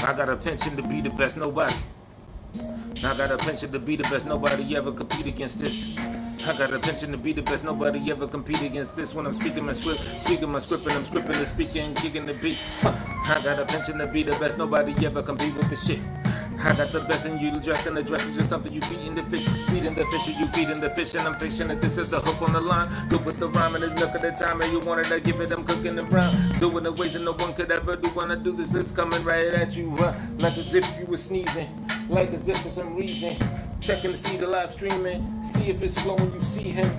I got a penchant to be the best, nobody. I got a penchant to be the best, nobody ever compete against this. I got a penchant to be the best, nobody ever compete against this. When I'm speaking my script, and I'm scripting the speaking, kicking the beat. I got a penchant to be the best, nobody ever compete with the shit. I got the best in you, the dress and the dress is just something you feed in the fish. Feeding the fish, you feeding the fish, and I'm fishing that this is the hook on the line. Good with the rhyme and it's look at the time, and you wanted to give it, I'm cooking the brown. Doing the ways that no one could ever do. When I do this, it's coming right at you, like as if you were sneezing, like as if for some reason. Checking to see the live streaming, see if it's flowing, you see him.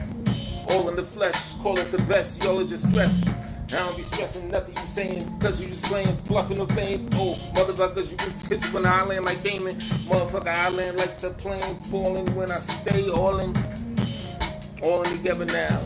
All in the flesh, call it the best, y'all are just stressed. I don't be stressing nothing you saying, cause you just playing, bluffing or fame. Oh, motherfuckers, you just hit you when I land like Cayman. Motherfucker, I land like the plane falling when I stay all in together now.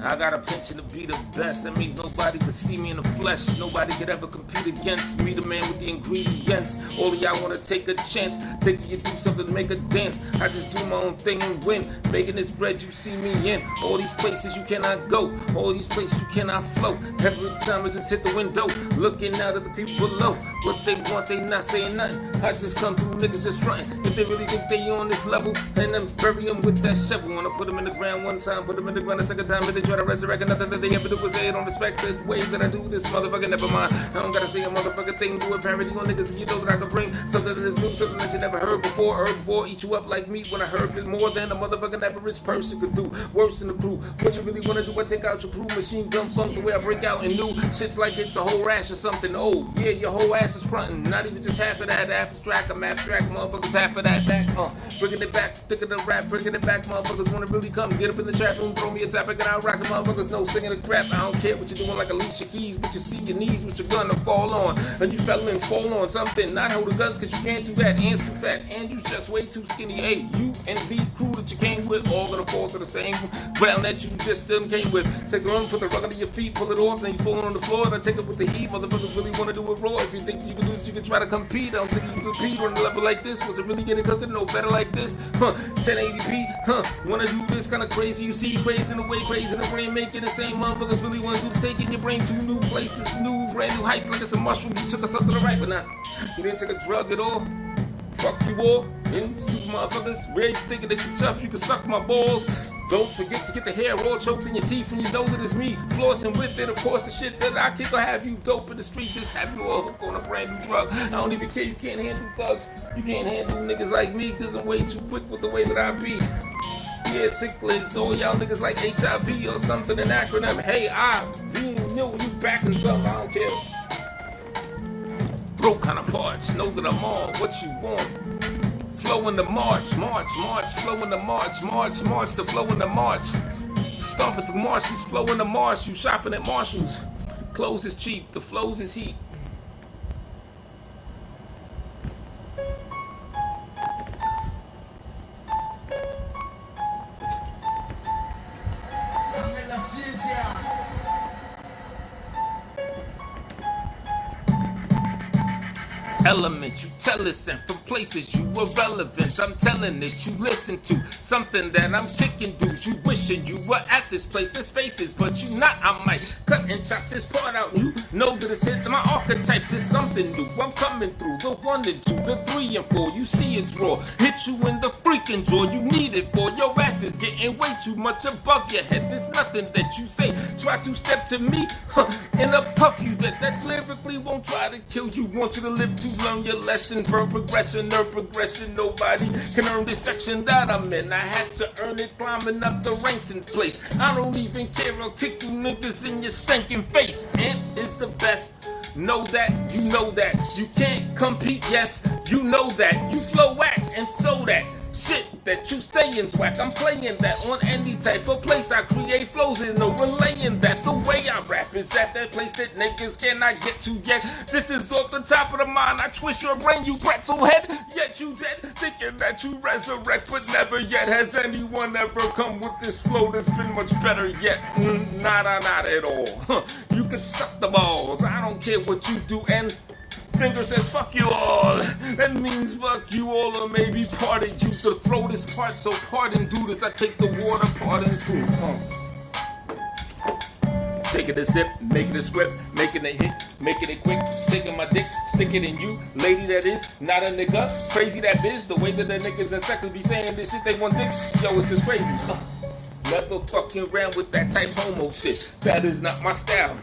I got a penchant to be the best. That means nobody could see me in the flesh. Nobody could ever compete against me, the man with the ingredients. All of y'all wanna take a chance, thinking you do something to make a dance. I just do my own thing and win. Making this bread you see me in. All these places you cannot go. All these places you cannot flow. Every time I just hit the window, looking out at the people below. What they want, they not saying nothing. I just come through, niggas just frontin'. If they really think they on this level, and then bury them with that shovel. Wanna put them in the ground one time, put them in the ground a second time, but they try to resurrect. Nothing that they ever do was say it on respect the way that I do this motherfucker, never mind. I don't gotta say a motherfucking thing, do a parody on niggas, and you know that I can bring something that is new, something that you never heard before, eat you up like meat when I heard it more than a motherfucking average person could do. Worse than the crew. What you really wanna do, I take out your crew, machine gun funk the way I break out and new shit's like it's a whole rash or something. Oh yeah, your whole ass is frontin', not even just half of that, abstract, I'm abstract, motherfuckers half of that back, bringing it back, thick of the rap, bringing it back, motherfuckers wanna really come, get up in the trap room, throw me a tap, and I'll rock it, motherfuckers no singing the crap, I don't care what you're doing like Alicia Keys, but you see your knees with your gun to fall on, and you felons fall on something, not hold the guns cause you can't do that, ants too fat, and you just way too skinny, hey, you and the crew that you came with, all gonna fall to the same ground that you just came with, take the run, put the rug under your feet, pull it off, then you fall on the floor, and I take it with the heat, motherfuckers really wanna do it raw, if you think you can do this, you can try to compete, I don't think you can compete on a level like this, was it really getting cooking no better like this, 1080p, wanna do this kinda crazy, you see, crazy in the way, crazy in the brain, making the same motherfuckers really want to do the same in your brain to new places, new brand new heights like it's a mushroom. You took us up to the right, but now you didn't take a drug at all. Fuck you all, and stupid motherfuckers. Really thinking that you tough, you can suck my balls. Don't forget to get the hair all choked in your teeth, and you know that it's me flossing with it. Of course, the shit that I kick will have you dope in the street, just have you all hooked on a brand new drug. I don't even care. You can't handle thugs. You can't handle niggas like me, cause I'm way too quick with the way that I be. Yeah, sickles, all y'all niggas like HIV or something, an acronym. Hey, I know you back and something, I don't care. Throat kind of parts, know that I'm on what you want. Flow in the march, march, flow in the march, the flow in the march. Stomping through marshes, flow in the marsh, you shopping at Marshalls. Clothes is cheap, the flows is heat. Element, you tell us, and from places you were relevant. I'm telling it, you listen to something that I'm kicking dudes. You wishing you were at this place, the spaces, but you not. I might cut and chop this part out. You know that it's hit my archetype. There's something new. I'm coming through the 1 and 2, the 3 and 4. You see it's raw. Hit you in the freaking jaw. You need it for your ass is getting way too much above your head. There's nothing that you say. Try to step to me, in a puff you that's lyrically won't try to kill you. Want you to live to learn your lesson, burn progression, earn progression. Nobody can earn this section that I'm in. I had to earn it climbing up the ranks in place. I don't even care, I'll kick you niggas in your stinking face. Ant is the best. Know that, you know that. You can't compete, yes, you know that. You flow whack and so that. Shit that you saying's whack. I'm playing that on any type of place. I create flows and no relaying that. The way I rap is at that place that niggas cannot get to yet. This is off the top of the mind. I twist your brain, you pretzel head. Yet you dead, thinking that you resurrect, but never yet has anyone ever come with this flow that's been much better yet. Not at all. You can suck the balls. I don't care what you do, and finger says fuck you all. That means fuck you all, or maybe part of you. To throw this part, so pardon dude as I take the water part and through. Taking a sip, making a script, making a hit, making it quick, taking my dick, stick it in you, lady that is not a nigga. Crazy that biz, the way that the niggas and sectors be saying this shit, they want dicks. Yo, it's just crazy. Never fucking around with that type homo shit. That is not my style.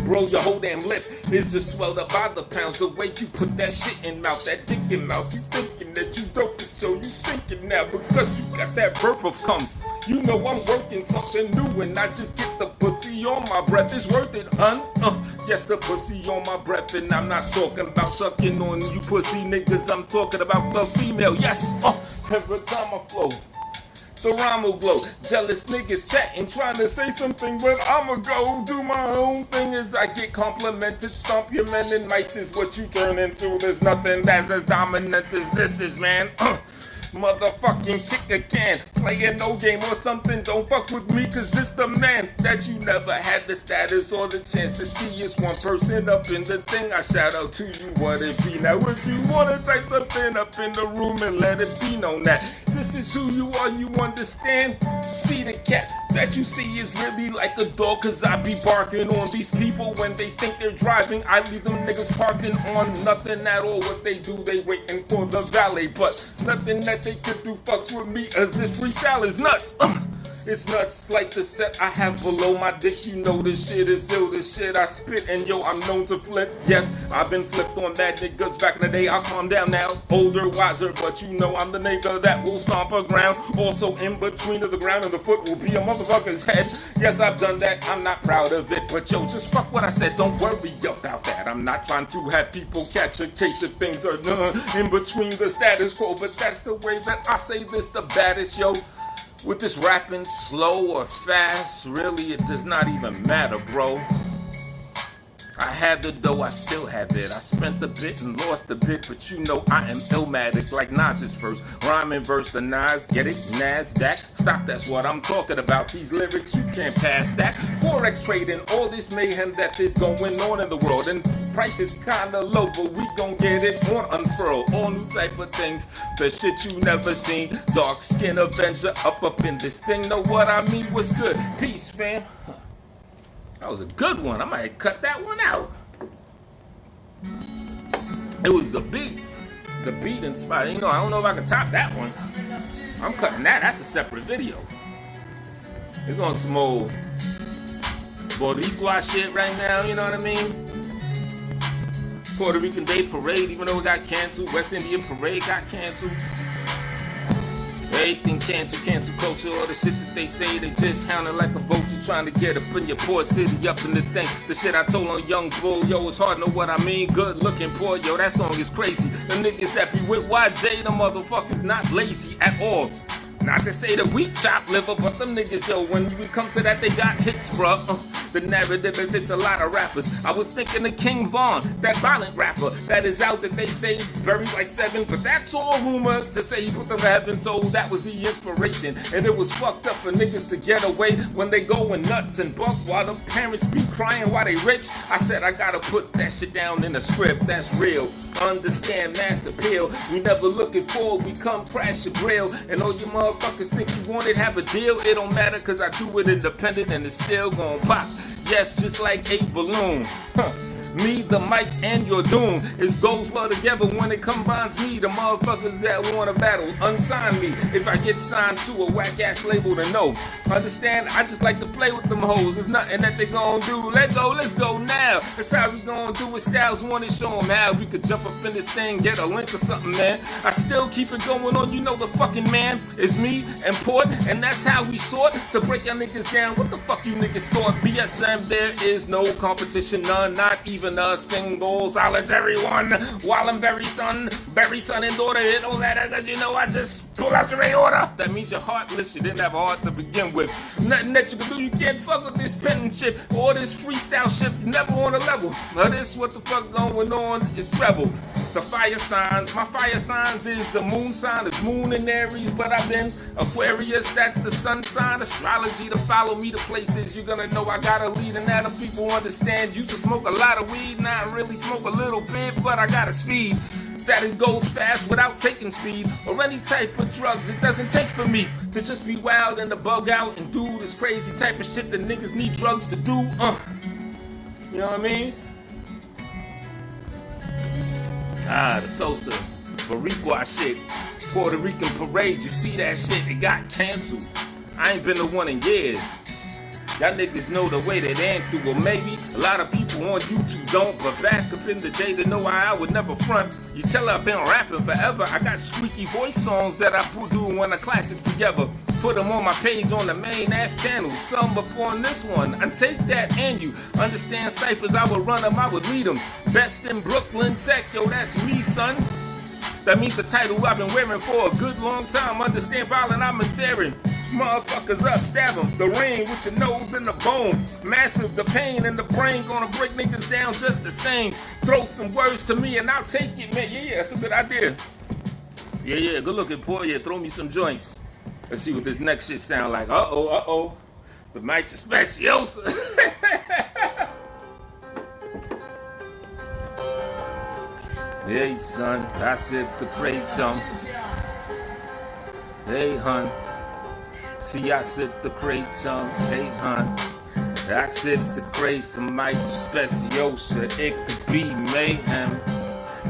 Bro, your whole damn lip is just swelled up by the pounds. The way you put that shit in mouth, that dick in mouth. You thinking that you dope it, so you thinking now because you got that burp of cum. You know I'm working something new and I just get the pussy on my breath. It's worth it, hun. Yes, the pussy on my breath. And I'm not talking about sucking on you pussy niggas. I'm talking about the female. Yes, every time I flow, the rhyme will glow. Jealous niggas chatting, trying to say something, but I'ma go do my own thing as I get complimented. Stomp your men and mice is what you turn into. There's nothing that's as dominant as this is, man. Motherfucking kick a can, play a no game or something. Don't fuck with me, cause this the man that you never had the status or the chance to see. It's one person up in the thing. I shout out to you, what it be. Now if you wanna type something up in the room and let it be known that this is who you are, you understand? See the cat that you see is really like a dog, cause I be barking on these people when they think they're driving. I leave them niggas parking on nothing at all. What they do, they waiting for the valet, but nothing that they could do fucks with me, as this freestyle is nuts. It's nuts like the set I have below my dick. You know this shit is ill, this shit I spit, and yo, I'm known to flip. Yes, I've been flipped on bad niggas back in the day. I'll calm down now, older, wiser, but you know I'm the nigga that will stomp a ground. Also in between of the ground and the foot will be a motherfucker's head. Yes, I've done that, I'm not proud of it, but yo, just fuck what I said, don't worry about that. I'm not trying to have people catch a case if things are done in between the status quo, but that's the way that I say this the baddest, yo. With this rapping slow or fast, really it does not even matter, bro. I had the dough, I still have it. I spent a bit and lost a bit, but you know I am illmatic like Nas's first rhyming verse. The Nas, get it? NASDAQ. Stop, that's what I'm talking about. These lyrics, you can't pass that. Forex trading, all this mayhem that is going on in the world. And price is kinda low, but we gon' get it on unfurl. All new type of things, the shit you never seen. Dark skin Avenger up in this thing. Know what I mean? What's good? Peace, fam. That was a good one. I might cut that one out. It was the beat. The beat inspired. You know, I don't know if I can top that one. I'm cutting that. That's a separate video. It's on some old Boricua shit right now. You know what I mean? Puerto Rican Day Parade, even though it got canceled. West Indian Parade got canceled. Everything cancel culture, all the shit that they say, they just hounding like a vulture trying to get up in your port city, up in the thing. The shit I told on Young Bull, yo, it's hard to know what I mean. Good looking, poor, yo, that song is crazy. The niggas that be with YJ, the motherfuckers not lazy at all. Not to say that we chop liver, but them niggas, yo, when we come to that, they got hits, bruh. The narrative is it's a lot of rappers. I was thinking of King Von, that violent rapper that is out that they say buried like 7, but that's all rumor to say he put them to heaven, so that was the inspiration. And it was fucked up for niggas to get away when they going nuts and buck while the parents be crying while they rich. I said I gotta put that shit down in a script that's real. Understand mass appeal. We never looking forward, we come crash your grill. And all you motherfuckers think you want it, have a deal. It don't matter cause I do it independent and it's still gon' pop. Yes, just like a balloon. Me, the mic, and your doom. It goes well together when it combines me. The motherfuckers that wanna battle, unsign me. If I get signed to a whack-ass label, to know. Understand, I just like to play with them hoes. There's nothing that they gon' do. Let's go now. That's how we gon' do it. Styles wanna show them how we could jump up in this thing, get a link or something, man. I still keep it going on, you know the fucking man is me and Port, and that's how we sort to break y'all niggas down. What the fuck you niggas thought? BSM, there is no competition, none, not even a single solitary one. While I'm Berry son and daughter, it don't matter cause you know I just pull out your aorta. That means you're heartless, you didn't have a heart to begin with. Nothing that you can do, you can't fuck with this penmanship or this freestyle shit, never on a level. Now this what the fuck going on is treble. The fire signs, my fire signs is the moon sign, is moon in Aries, but I've been Aquarius, that's the sun sign. Astrology to follow me to places you're gonna know I got a lead, and that people understand. Used to smoke a lot of weed, not really smoke a little bit, but I got a speed. that it goes fast without taking speed or any type of drugs. It doesn't take for me to just be wild and to bug out and do this crazy type of shit that niggas need drugs to do. You know what I mean? The Sosa, Boricua shit, Puerto Rican parade, you see that shit, it got canceled. I ain't been to one in years. Y'all niggas know the way that through. Well, maybe a lot of people on YouTube don't, but back up in the day, they know why I would never front. You tell I've been rapping forever. I got squeaky voice songs that I put do when the classics together. Put them on my page on the main ass channel. Some up on this one. I take that and you understand ciphers. I would run them, I would lead them. Best in Brooklyn Tech, yo, that's me, son. That means the title I've been wearing for a good long time. Understand violent, I'm tearing motherfuckers up, stab them. The rain with your nose in the bone. Massive, the pain in the brain. Gonna break niggas down just the same. Throw some words to me and I'll take it, man. Yeah, that's a good idea. Yeah, good looking, boy. Yeah, throw me some joints. Let's see what this next shit sound like. Uh-oh. The Mitra Speciosa. Hey, son, I sip the kratom. Hey, hun. See, I sip the kratom. Hey, hun. I sip the kratom. Mitra Speciosa. It could be mayhem.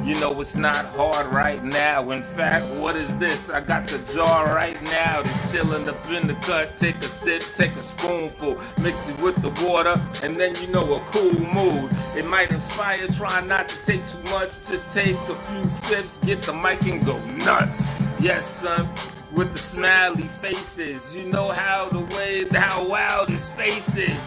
You know it's not hard right now. In fact, what is this? I got the jar right now. Just chilling up in the cut. Take a sip, take a spoonful, mix it with the water, and then you know a cool mood. It might inspire. Try not to take too much. Just take a few sips, get the mic and go nuts. Yes, son. With the smiley faces, you know how wild his face is.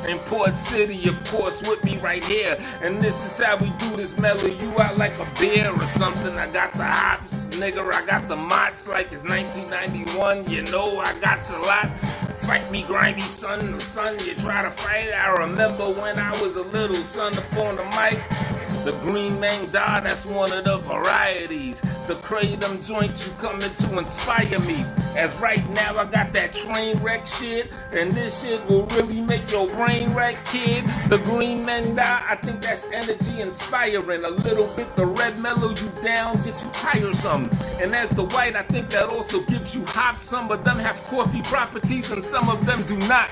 In Port City, of course, with me right here. And this is how we do this, mellow you out like a beer or something. I got the hops, nigga, I got the mots like it's 1991. You know I got a lot. Fight me, grimy son, you try to fight. I remember when I was a little son up on the mic. The green man died, that's one of the varieties. The kratom joints you coming to inspire me. As right now I got that train wreck shit, and this shit will really make your brain wreck, kid. The green man die, I think that's energy inspiring. A little bit the red mellow you down, get you tiresome. And as the white, I think that also gives you hops. Some of them have coffee properties and some of them do not.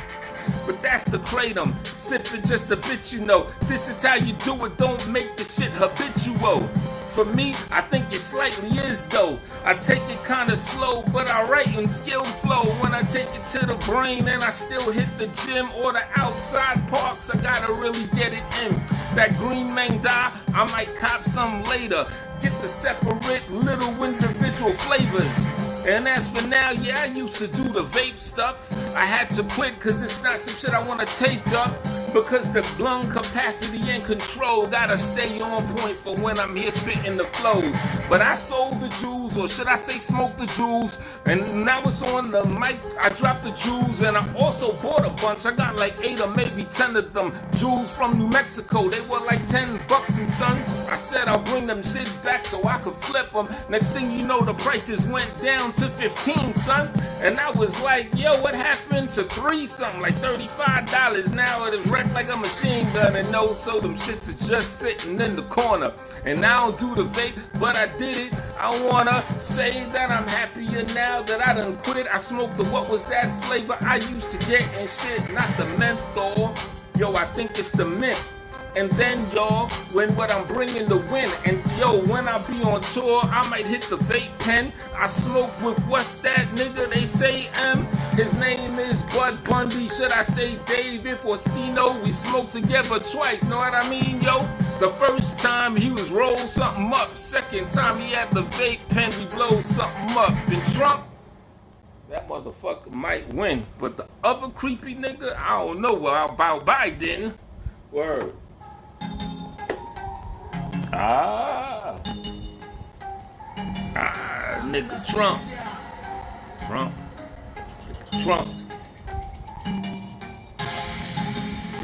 But that's the kratom, sipping just a bit, you know. This is how you do it, don't make the shit habitual. For me, I think it slightly is though. I take it kinda slow, but I write in skilled flow. When I take it to the brain and I still hit the gym or the outside parks, I gotta really get it in. That green man die, I might cop some later. Get the separate little individual flavors. And as for now, yeah, I used to do the vape stuff. I had to quit cause it's not some shit I wanna take up. Because the lung capacity and control gotta stay on point for when I'm here spitting the flows. But I sold the jewels, or should I say smoked the jewels. And now it's on the mic, I dropped the jewels. And I also bought a bunch, I got like 8 or maybe 10 of them. Jewels from New Mexico, they were like $10 and son. I said I'll bring them shits back so I could flip them. Next thing you know, the prices went down to 15, son. And I was like, yo, what happened to 3 something, like $35? Now it is wrecked like a machine gun. And no, so them shits is just sitting in the corner. And I don't do the vape, but I did it. I wanna say that I'm happier now that I done quit. I smoked the, what was that flavor I used to get and shit, not the menthol. Yo, I think it's the mint. And then, y'all, when what I'm bringing the win. And yo, when I be on tour, I might hit the vape pen. I smoke with what's that nigga they say M? His name is Bud Bundy. Should I say David Faustino? We smoked together twice, know what I mean, yo? The first time he was roll something up. Second time he had the vape pen, we blow something up. And Trump, that motherfucker might win. But the other creepy nigga, I don't know about Biden. Word. Nigga Trump.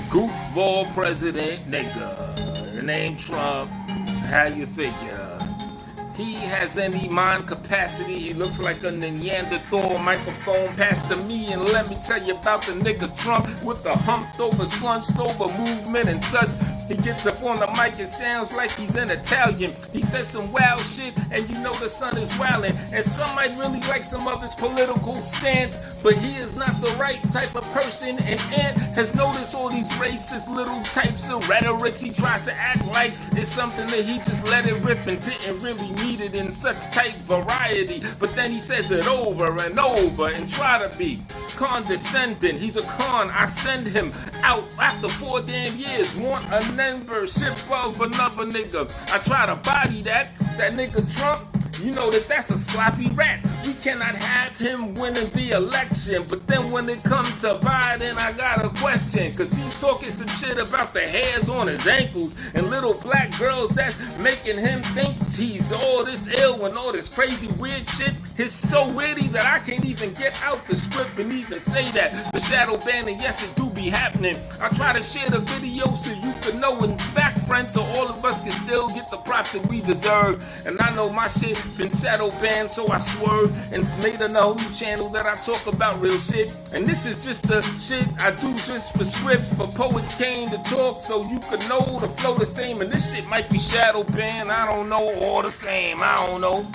Goofball president, nigga. The name Trump. How you figure? He has any mind capacity. He looks like a Neanderthal. Microphone passed to me and let me tell you about the nigga Trump with the humped over, slunched over movement and such. He gets up on the mic, it sounds like he's in Italian. He says some wild shit, and you know the son is wildin'. And some might really like some of his political stance, but he is not the right type of person. And Ant has noticed all these racist little types of rhetorics. He tries to act like it's something that he just let it rip and didn't really need it in such tight variety. But then he says it over and over and try to be condescending. He's a con. I send him out after 4 damn years. Want a membership of another nigga. I try to body that nigga Trump. You know that's a sloppy rat. We cannot have him winning the election. But then when it comes to Biden, I got a question. Cause he's talking some shit about the hairs on his ankles and little black girls that's making him think he's all this ill and all this crazy weird shit. It's so witty that I can't even get out the script and even say that. The shadow banning, yes it do be happening. I try to share the video so you can know and it's back, friends, so all of us can still get the props that we deserve. And I know my shit been shadow banned, so I swerve and made a whole new channel that I talk about real shit. And this is just the shit I do just for scripts, for poets came to talk so you could know the flow the same. And this shit might be shadow banned, I don't know, all the same, I don't know.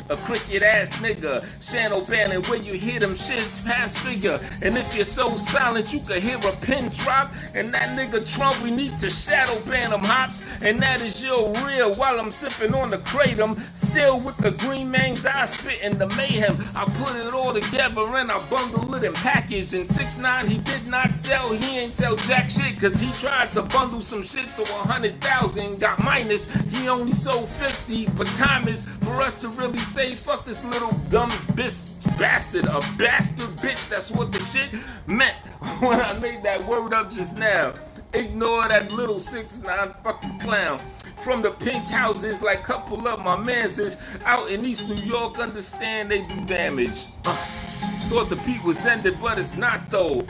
A cricket ass nigga, shadow banning where you hear them shits pass figure. And if you're so silent, you could hear a pin drop. And that nigga Trump, we need to shadow ban them hops. And that is your real while I'm sipping on the kratom. Still with the green man die spitting the mayhem. I put it all together and I bundle it in package. And 6ix9ine he did not sell, he ain't sell jack shit. Cause he tried to bundle some shit so 100,000 got minus. He only sold 50, but time is for us to really say fuck this little dumb bastard, a bastard bitch. That's what the shit meant when I made that word up just now. Ignore that little 6ix9ine fucking clown. From the pink houses, like couple of my mans is out in East New York, understand they do damage. Thought the beat was ended, but it's not though.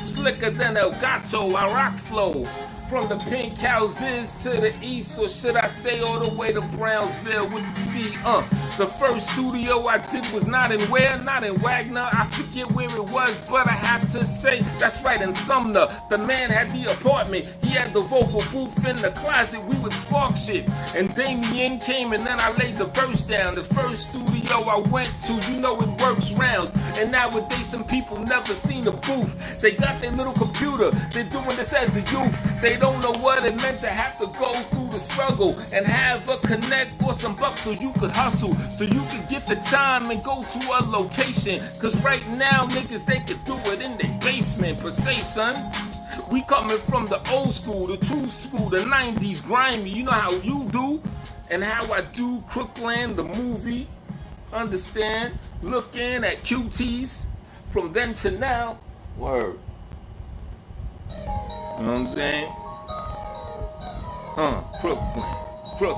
Slicker than El Gato, I rock flow. From the pink houses to the east, or should I say all the way to Brownsville with the C. The first studio I did was not in Wagner, I forget where it was, but I have to say, that's right, in Sumner. The man had the apartment, he had the vocal booth in the closet, we would spark shit. And Damien came and then I laid the verse down. The first studio I went to, you know it works rounds. And nowadays some people never seen a booth. They got their little computer, they're doing this as the youth. They don't know what it meant to have to go through the struggle and have a connect or some bucks so you could hustle, so you could get the time and go to a location. Cause right now niggas, they could do it in their basement. But say son, we coming from the old school, the true school, the 90s grimy. You know how you do and how I do. Crookland, the movie, understand? Looking at QTs from then to now. Word. You know what I'm saying? Brooklyn.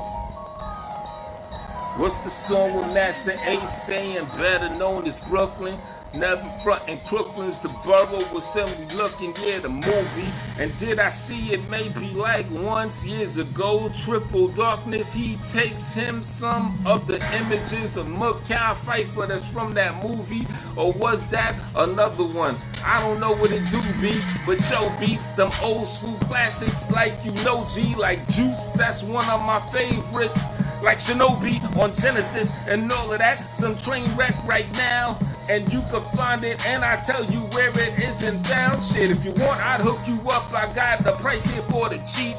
What's the song with Master Ace saying? Better known as Brooklyn. Never frontin' Crooklyn's the borough with somebody looking, yeah, the movie. And did I see it maybe like once years ago? Triple Darkness, he takes him some of the images of Mackay Pfeiffer that's from that movie. Or was that another one? I don't know what it do be, but yo be them old school classics like you know G, like Juice, that's one of my favorites. Like Shinobi on Genesis and all of that. Some train wreck right now. And you can find it, and I tell you where it isn't found. Shit, if you want, I'd hook you up. I got the price here for the cheap.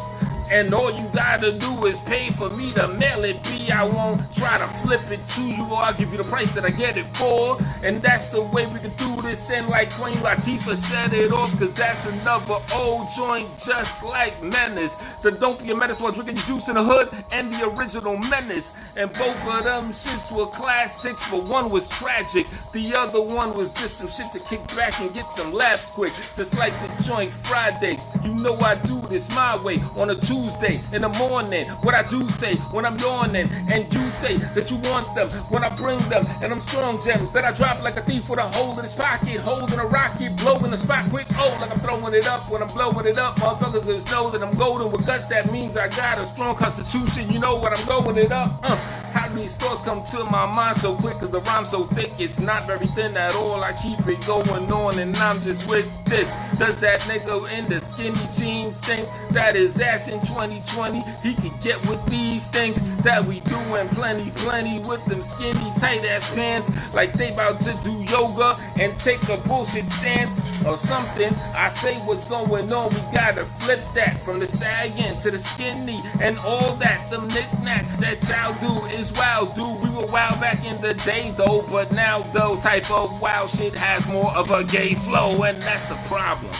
And all you gotta do is pay for me to mail it. B, I won't try to flip it to you, or I'll give you the price that I get it for. And that's the way we can do this. And like Queen Latifah said it off, cause that's another old joint just like Menace. The Don't Be a Menace while drinking juice in the hood, and the original Menace. And both of them shits were classics, but one was tragic. The other one was just some shit to kick back and get some laughs quick. Just like the joint Friday. You know I do this my way on a Tuesday in the morning. What I do say when I'm yawning, and you say that you want them when I bring them. And I'm strong gems that I drop like a thief with a hole in his pocket, holding a rocket, blowing the spot quick. Oh, like I'm throwing it up when I'm blowing it up. Motherfuckers just know that I'm golden with guts. That means I got a strong constitution. You know what I'm going it up. How do these thoughts come to my mind so quick? Cause the rhyme so thick, it's not very thin at all. I keep it going on and I'm just with this. Does that nigga in this skinny jeans think that his ass in 2020 he could get with these things that we doing plenty with them skinny tight ass pants like they about to do yoga and take a bullshit stance or something. I say what's going on, we gotta flip that from the sagging to the skinny and all that. Them knickknacks that y'all do is wild, dude. We were wild back in the day though, but now though type of wild shit has more of a gay flow, and that's the problem.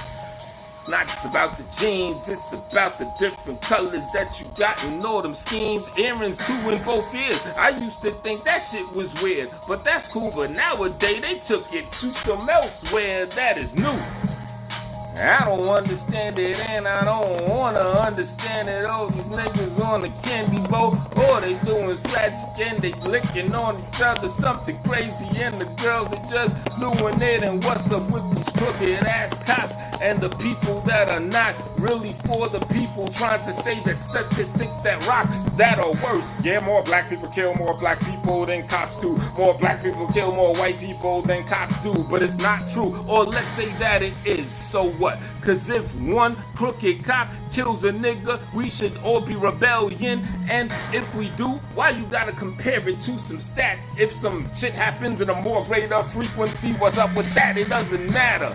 It's not just about the jeans, it's about the different colors that you got in all them schemes. Earrings too in both ears. I used to think that shit was weird, but that's cool. But nowadays they took it to some elsewhere that is new. I don't understand it and I don't wanna understand it. All these niggas on the candy boat, all they doing is tragic and they licking on each other, something crazy, and the girls are just doing it. And what's up with these crooked ass cops and the people that are not really for the people, trying to say that statistics that rock that are worse? Yeah, more black people kill more black people than cops do. More black people kill more white people than cops do. But it's not true, or let's say that it is. So what? Cause if one crooked cop kills a nigga, we should all be rebellion. And if we do, why you gotta compare it to some stats? If some shit happens in a more greater frequency, what's up with that? It doesn't matter.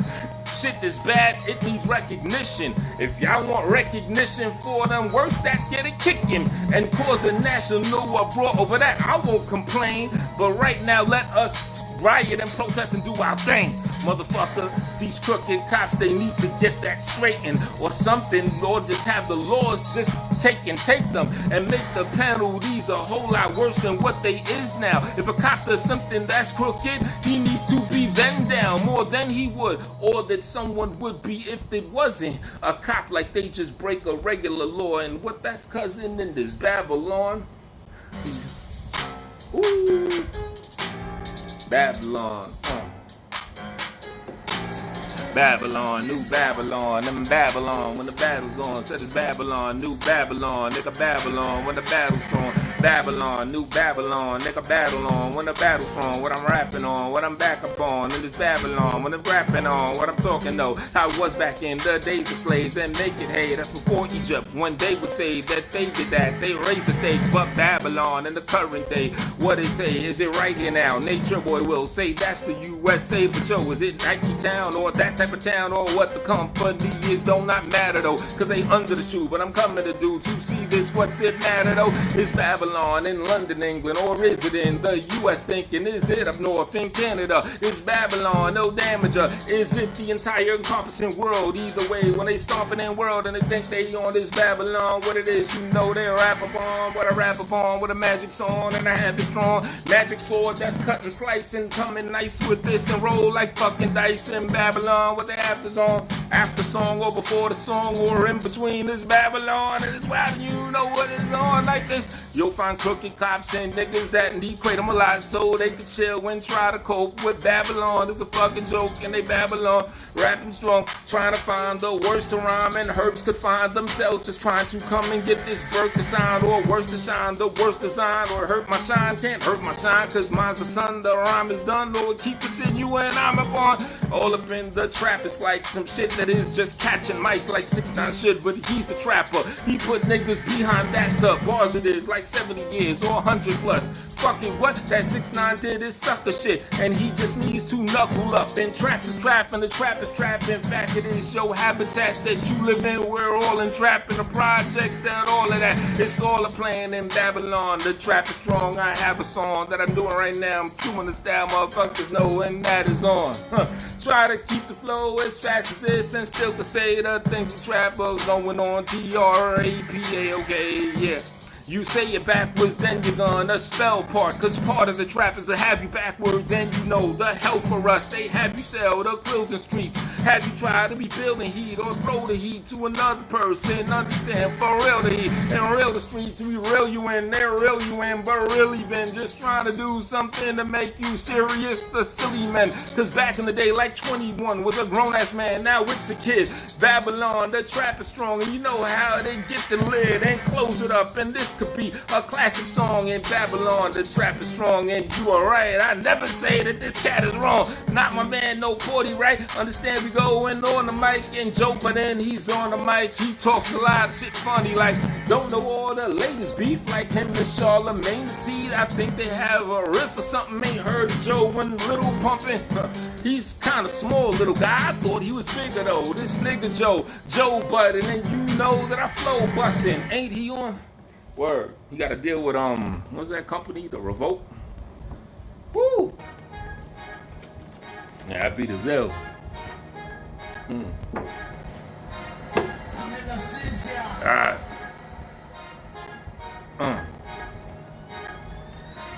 Shit is bad, it needs recognition. If y'all want recognition for them worst, that's get it kicking and cause a national uproar over that. I won't complain, but right now let us riot and protest and do our thing. Motherfucker, these crooked cops, they need to get that straightened or something, or just have the laws just take them and make the penalties a whole lot worse than what they is now. If a cop does something that's crooked, he needs to be then down more than he would, or that someone would be if it wasn't a cop, like they just break a regular law. And what that's cousin in this Babylon. Ooh. Babylon, Babylon, new Babylon, them Babylon, when the battle's on, said it's Babylon, new Babylon, nigga Babylon, when the battle's strong, Babylon, new Babylon, nigga battle on, when the battle's strong, what I'm rapping on, what I'm back up on, in this Babylon, when I'm rapping on, what I'm talking though, how it was back in the days of slaves and naked hay, that's before Egypt, when they would say that they did that, they raised the stakes, but Babylon in the current day, what it say, is it right here now, Nature Boy will say that's the USA, but yo, is it Nike Town or that type of town, or what the company is, don't not matter though, cause they under the shoe, but I'm coming to do to see this, what's it matter though, is Babylon in London, England, or is it in the US thinking, is it up north in Canada, is Babylon no damager, is it the entire encompassing world, either way, when they stomping in world and they think they on this Babylon, what it is, you know they rap upon, what I rap upon, with a magic song, and I have it strong, magic sword that's cutting, slicing, coming nice with this and roll like fucking dice in Babylon, with the after song or before the song or in between this Babylon, and it's wild, you know what is on like this. You'll find crooked cops and niggas that indeed equate them alive so they can chill and try to cope with Babylon. It's a fucking joke and they Babylon, rapping strong, trying to find the worst to rhyme, and herbs could find themselves just trying to come and get this birth to sound, or worse to shine, the worst design, or hurt my shine, can't hurt my shine, cause mine's the sun, the rhyme is done, or keep continuing, I'm up on, all up in the trap. It's like some shit that is just catching mice like 6ix9ine should, but he's the trapper. He put niggas behind that cup. Bars it is like 70 years or 100 plus. Fucking what that 6ix9ine did is sucker shit, and he just needs to knuckle up. And traps is trapping, the trap is trapped. In fact, it is your habitat that you live in. We're all entrapped in the projects, that all of that. It's all a plan in Babylon. The trap is strong. I have a song that I'm doing right now. I'm chewing the style, motherfuckers know, and that is on. Try to keep the flow as fast as this and still to say the things the trappers going on. TRAPA, okay, yeah. You say it backwards, then you're gonna spell part, cause part of the trap is to have you backwards, and you know the hell for us, they have you sell the grills and streets. Have you tried to be building heat or throw the heat to another person? Understand, for real the heat and real the streets, we reel you in, they reel you in, but really been just trying to do something to make you serious, the silly men, cause back in the day, like 21 was a grown-ass man, now it's a kid. Babylon, the trap is strong, and you know how they get the lid and close it up, and this this could be a classic song in Babylon. The trap is strong and you are right. I never say that this cat is wrong. Not my man, no 40, right? Understand we going on the mic and joke, but then he's on the mic. He talks a lot of shit funny, like don't know all the latest beef like him and Charlemagne. The Seed, I think they have a riff or something. Ain't heard of Joe when Little pumping. He's kind of small, little guy. I thought he was bigger though. This nigga Joe Budden, and you know that I flow bustin'. Ain't he on? Word. He got to deal with what's that company? The Revolt. Woo. Yeah, I beat the Zell. Alright.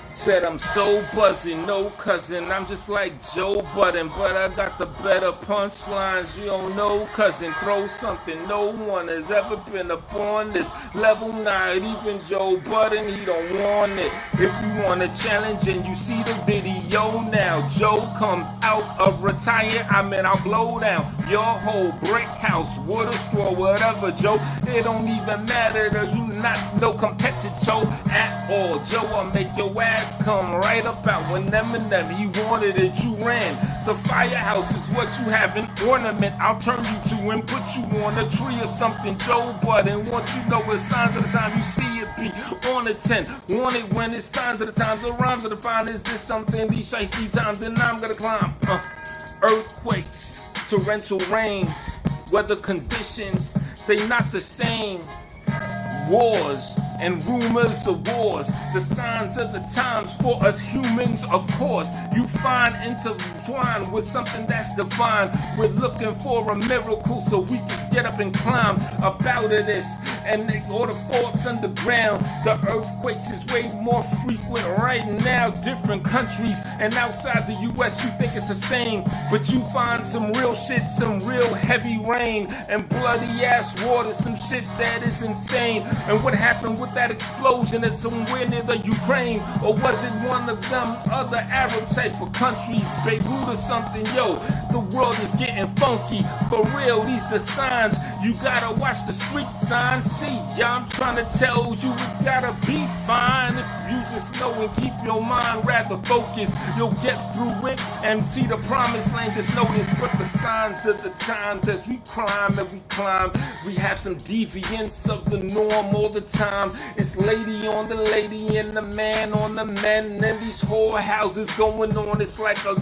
Said I'm so buzzing, no cousin. I'm just like Joe Budden, but I got the better punchlines. You don't know, cousin. Throw something. No one has ever been up on this level. Not even Joe Budden. He don't want it. If you want a challenge and you see the video now, Joe come out of retire. I mean, I'll blow down your whole brick house, wood or straw, whatever, Joe. It don't even matter to you. Not no competitor at all. Joe, I'll make your ass come right about when Eminem, he wanted it, you ran. The firehouse is what you have, an ornament I'll turn you to and put you on a tree or something, Joe Budden. Want you know it's signs of the time you see it be on a 10. Want it when it's signs of the times, the rhymes of the fine. Is this something these shiesty times, and I'm gonna climb? Earthquakes, torrential rain, weather conditions, they not the same. Wars and rumors of wars, the signs of the times for us humans, of course. You find intertwined with something that's divine. We're looking for a miracle so we can get up and climb about it is. And all the faults underground, the earthquakes is way more frequent right now. Different countries and outside the US you think it's the same, but you find some real shit, some real heavy rain and bloody ass water, some shit that is insane. And what happened with that explosion is somewhere near the Ukraine, or was it one of them other Arab type of countries, Beirut or something? Yo, the world is getting funky for real. These the signs, you gotta watch the street signs. See, yeah, I'm trying to tell you, it gotta be fine if you just know and keep your mind rather focused. You'll get through it and see the promised land. Just notice what the signs of the times as we climb and we climb. We have some deviance of the norm all the time. It's lady on the lady and the man on the men, and these whorehouses going on. It's like a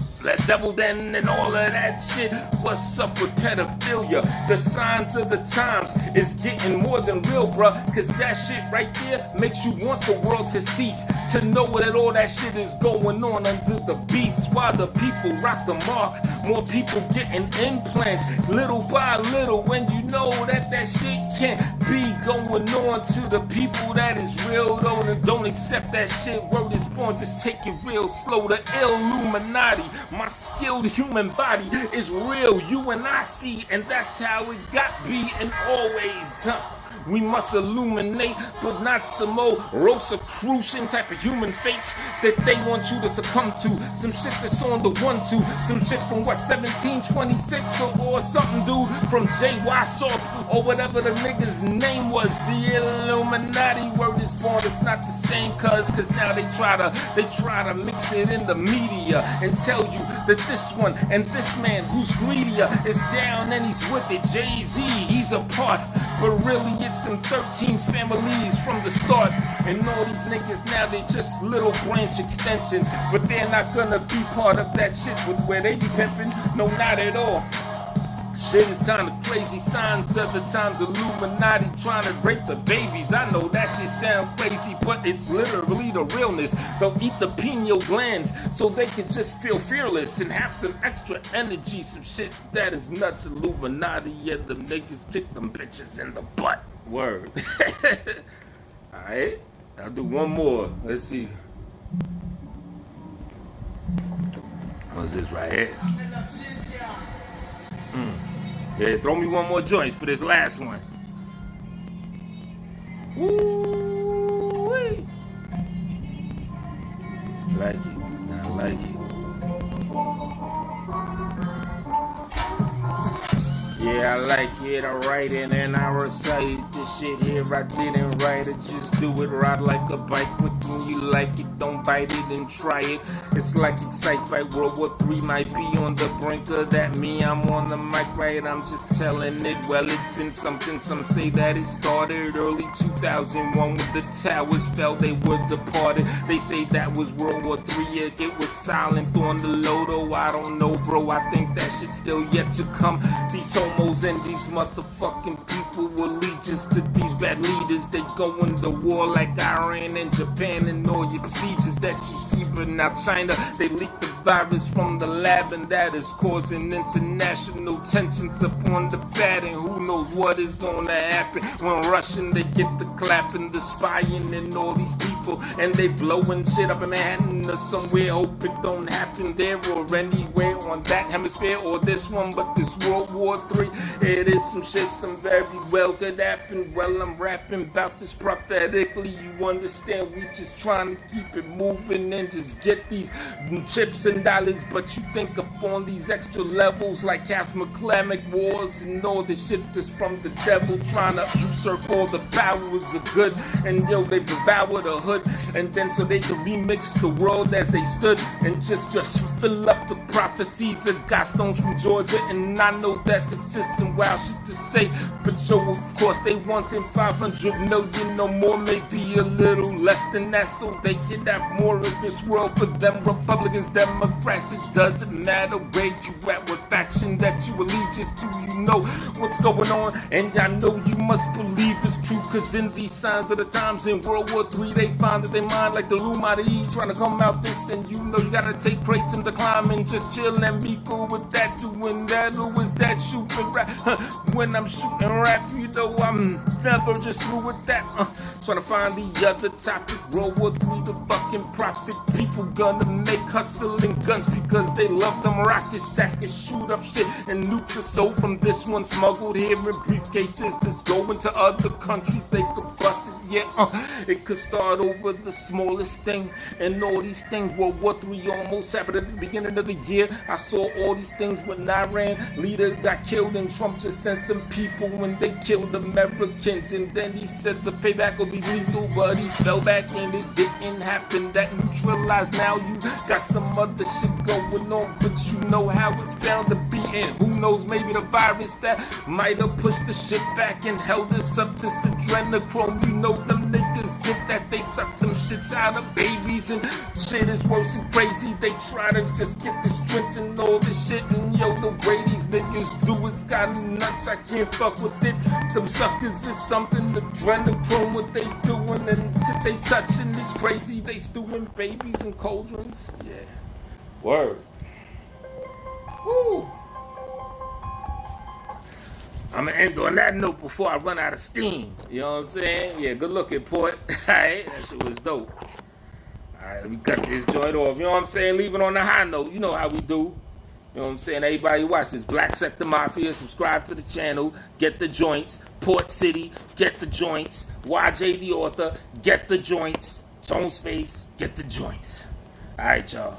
devil den and all of that shit. What's up with pedophilia? The signs of the times is getting more than real, bruh, cause that shit right there makes you want the world to cease, to know that all that shit is going on under the beast. While the people rock the mark, more people getting implants little by little, when you know that that shit can't be going on to the people that is real though, and don't accept that shit. Word is born, just take it real slow. The Illuminati, my skilled human body is real, you and I see, and that's how it got be and always. We must illuminate, but not some old Rosicrucian type of human fate that they want you to succumb to. Some shit that's on the 1-2, some shit from what, 1726 or something, dude, from J.Y. Soft or whatever the nigga's name was. The Illuminati, word is born, it's not the same, cause now they try to mix it in the media and tell you that this one and this man who's greedier is down and he's with it. Jay-Z, he's a part, but really it's some 13 families from the start. And all these niggas now, they just little branch extensions, but they're not gonna be part of that shit with where they be pimping. No, not at all. Shit is kinda crazy. Signs of the times, Illuminati trying to rape the babies. I know that shit sound crazy, but it's literally the realness. They'll eat the pineal glands so they can just feel fearless and have some extra energy. Some shit that is nuts. Illuminati and them niggas kick them bitches in the butt. Word. Alright, I'll do one more. Let's see. What's this right here? Yeah, throw me one more joint for this last one. Woo-wee. Like it. I like it. Yeah, I like it. I write it and I recite it. this shit here I didn't write it. Just do it, ride like a bike. Quick when you like it, don't bite it and try it. It's like Excite Fight. World War III might be on the brink of that. Me, I'm on the mic, right? I'm just telling it. Well, it's been something. Some say that it started early 2001 when the towers fell. They were departed. They say that was World War III. Yeah, it was silent on the low, though. I don't know, bro. I think that shit's still yet to come. These homos and these motherfucking people allegiance to these bad leaders. They go into war like Iran and Japan and all your procedures that you see. But now China, they leak the virus from the lab, and that is causing international tensions upon the pad. And who knows what is gonna happen when Russian they get the clapping, the spying, and all these people, and they blowing shit up in Manhattan or somewhere. Hope it don't happen there or anywhere on that hemisphere or this one, but this World War III, it is some shit some very well could happen. Well, I'm rapping about this prophetically, you understand? We just trying to keep it moving and just get these chips and dollars, but you think upon these extra levels like cataclysmic wars and all this shit that's from the devil trying to usurp all the powers of good. And yo, they devour the hood, and then so they can remix the world as they stood and just fill up the prophecies of God stones from Georgia. And I know that this is some wild shit to say, but yo, of course they want them 500 million or more, maybe a little less than that, so they can have more of this world for them. Republicans, Democrats, it doesn't matter where you at, what faction that you allegiance to, you know what's going on, and I know you must believe it's true, cause in these signs of the times in World War III, they find that they mind like the Illuminati trying to come out this, and you know you gotta take crates and to climb and just chill and be cool with that, doing that. Who is that shooting rap? When I'm shooting rap, you know I'm never just through with that. Trying to find the other topic. World War III, the fucking profit. People gonna make hustling guns because they love them rockets that can shoot up shit and nukes are sold from this one smuggled here in briefcases. This going to other countries, they could bust it. Yeah, it could start over the smallest thing, and all these things. World War III almost happened at the beginning of the year. I saw all these things when Iran leader got killed, and Trump just sent some people when they killed Americans, and then he said the payback will be lethal, but he fell back and it didn't happen. That neutralized. Now you got some other shit going on, but you know how it's bound to be, and who knows, maybe the virus that might have pushed the shit back and held us up. This adrenochrome, you know them niggas get that, they suck them shits out of babies, and shit is worse and crazy. They try to just get the strength and all this shit, and yo, the way these niggas do is got nuts. I can't fuck with it. Them suckers is something, adrenochrome, what they doing and shit they touching is crazy. They stewing babies in cauldrons. Yeah. Word. Woo. I'm gonna end on that note before I run out of steam. You know what I'm saying? Yeah, good looking, Port. Alright, that shit was dope. Alright, let me cut this joint off. You know what I'm saying? Leave it on the high note. You know how we do. You know what I'm saying? Everybody watch this. Black Sector Mafia. Subscribe to the channel. Get the joints. Port City. Get the joints. YJ the author. Get the joints. Zone Space. Get the joints. Alright, y'all.